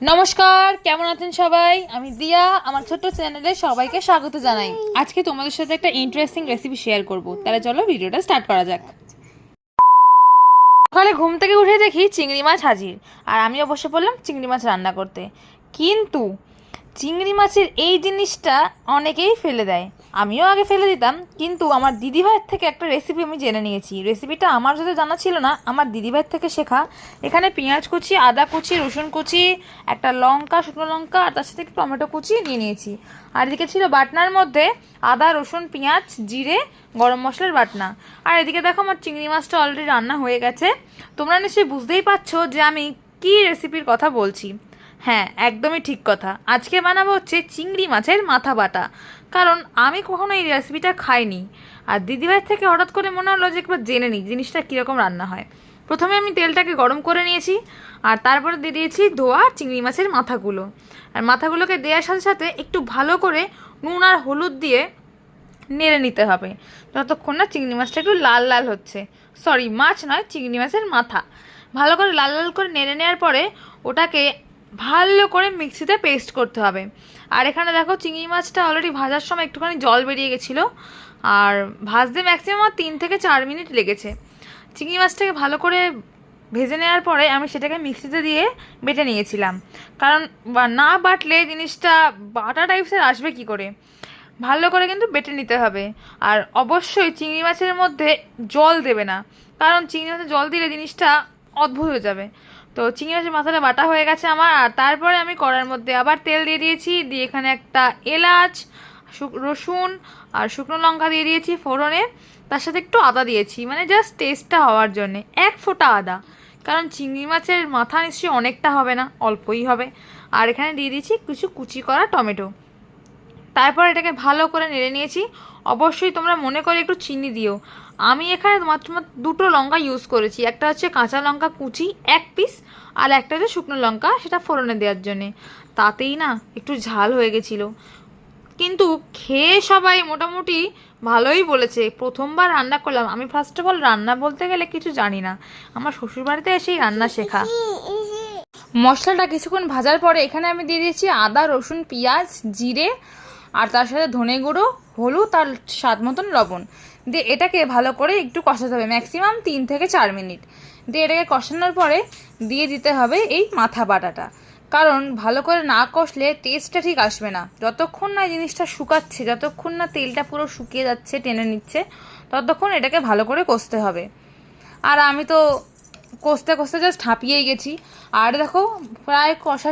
নমস্কার, কেমন আছেন সবাই? আমি দিয়া, আমার ছোট্ট চ্যানেলে সবাইকে স্বাগত জানাই। আজকে তোমাদের সাথে একটা ইন্টারেস্টিং রেসিপি শেয়ার করব। তাহলে চলো ভিডিওটা স্টার্ট করা যাক। সকালে ঘুম থেকে উঠে দেখি চিংড়ি মাছ হাজির, আর আমিও বসে পড়লাম চিংড়ি মাছ রান্না করতে। কিন্তু চিংড়ি মাছের এই জিনিসটা অনেকেই ফেলে দেয়, আমিও আগে ফেলে দিতাম। কিন্তু আমার দিদিভাইয়ের থেকে একটা রেসিপি আমি জেনে নিয়েছি। রেসিপিটা আমার যদি জানা ছিল না, আমার দিদিভাইয়ের থেকে শেখা। এখানে পেঁয়াজ কুচি, আদা কুচি, রসুন কুচি, একটা লঙ্কা, শুকনো লঙ্কা, আর তার সাথে একটু টমেটো কুচি নিয়ে নিয়েছি। আর এদিকে ছিল বাটনার মধ্যে আদা, রসুন, পেঁয়াজ, জিরে, গরম মশলার বাটনা। আর এদিকে দেখো আমার চিংড়ি মাছটা অলরেডি রান্না হয়ে গেছে। তোমরা নিশ্চয়ই বুঝতেই পারছো যে আমি কী রেসিপির কথা বলছি। হ্যাঁ, একদমই ঠিক কথা। আজকে বানাবো হচ্ছে চিংড়ি মাছের মাথা বাটা। কারণ আমি কখনো এই রেসিপিটা খাইনি, আর দিদিভাইয়ের থেকে হঠাৎ করে মনে হলো যে একবার জেনে নিই জিনিসটা কীরকম রান্না হয়। প্রথমে আমি তেলটাকে গরম করে নিয়েছি, আর তারপরে দিয়ে দিয়েছি ধোয়া চিংড়ি মাছের মাথাগুলো। আর মাথাগুলোকে দেওয়ার সাথে সাথে একটু ভালো করে নুন আর হলুদ দিয়ে নেড়ে নিতে হবে, যতক্ষণ না চিংড়ি মাছটা একটু লাল লাল হচ্ছে। সরি, মাছ নয়, চিংড়ি মাছের মাথা। ভালো করে লাল লাল করে নেড়ে নেওয়ার পরে ওটাকে ভালো করে মিক্সিতে পেস্ট করতে হবে। আর এখানে দেখো চিংড়ি মাছটা অলরেডি ভাজার সময় একটুখানি জল বেরিয়ে গেছিলো, আর ভাজতে ম্যাক্সিমাম 3 থেকে 4 মিনিট লেগেছে। চিংড়ি মাছটাকে ভালো করে ভেজে নেওয়ার পরে আমি সেটাকে মিক্সিতে দিয়ে বেটে নিয়েছিলাম। কারণ না বাটলে জিনিসটা বাটা টাইপসের আসবে কি করে। ভালো করে কিন্তু বেটে নিতে হবে। আর অবশ্যই চিংড়ি মাছের মধ্যে জল দেবে না, কারণ চিংড়ি মাছে জল দিলে জিনিসটা অদ্ভুত হয়ে যাবে। তো চিংড়ি মাছের মাথাটা বাটা হয়ে গেছে আমার। আর তারপরে আমি কড়াইয়ের মধ্যে আবার তেল দিয়ে দিয়েছি, দিয়ে এখানে একটা এলাচ, রসুন আর শুকনো লঙ্কা দিয়ে দিয়েছি ফোড়নে। তার সাথে একটু আদা দিয়েছি, মানে জাস্ট টেস্টটা হওয়ার জন্যে, এক ফোঁটা আদা। কারণ চিংড়ি মাছের মাথা নিশ্চয়ই অনেকটা হবে না, অল্পই হবে। আর এখানে দিয়ে দিয়েছি কিছু কুচি করা টমেটো। তারপর এটাকে ভালো করে নেড়ে নিয়েছি। অবশ্যই তোমরা মনে করে একটু চিনি দিও। আমি এখানে মাত্র দুটো লঙ্কা ইউজ করেছি, একটা হচ্ছে কাঁচা লঙ্কা কুচি 1 পিস, আর একটা হচ্ছে শুকনো লঙ্কা, সেটা ফোড়নে দেওয়ার জন্যে। তাতেই না একটু ঝাল হয়ে গেছিলো। কিন্তু খেয়ে সবাই মোটামুটি ভালোই বলেছে। প্রথমবার রান্না করলাম আমি, ফার্স্ট অফ অল রান্না বলতে গেলে কিছু জানি না, আমার শ্বশুরবাড়িতে এসেই রান্না শেখা। মশলাটা কিছুক্ষণ ভাজার পরে এখানে আমি দিয়ে দিয়েছি আদা, রসুন, পেঁয়াজ, জিরে, আর তার সাথে ধনে গুঁড়ো, হলুদ আর স্বাদ মতন লবণ দিয়ে এটাকে ভালো করে একটু কষাতে হবে, ম্যাক্সিমাম 3 থেকে 4 মিনিট। দিয়ে এটাকে কষানোর পরে দিয়ে দিতে হবে এই মাথা বাটাটা। কারণ ভালো করে না কষলে টেস্টটা ঠিক আসবে না। যতক্ষণ না জিনিসটা শুকাচ্ছে, যতক্ষণ না তেলটা পুরো শুকিয়ে যাচ্ছে, টেনে নিচ্ছে, ততক্ষণ এটাকে ভালো করে কষতে হবে। আর আমি তো কষতে কষতে জাস্ট হাঁপিয়েই গেছি। আর দেখো প্রায় কষা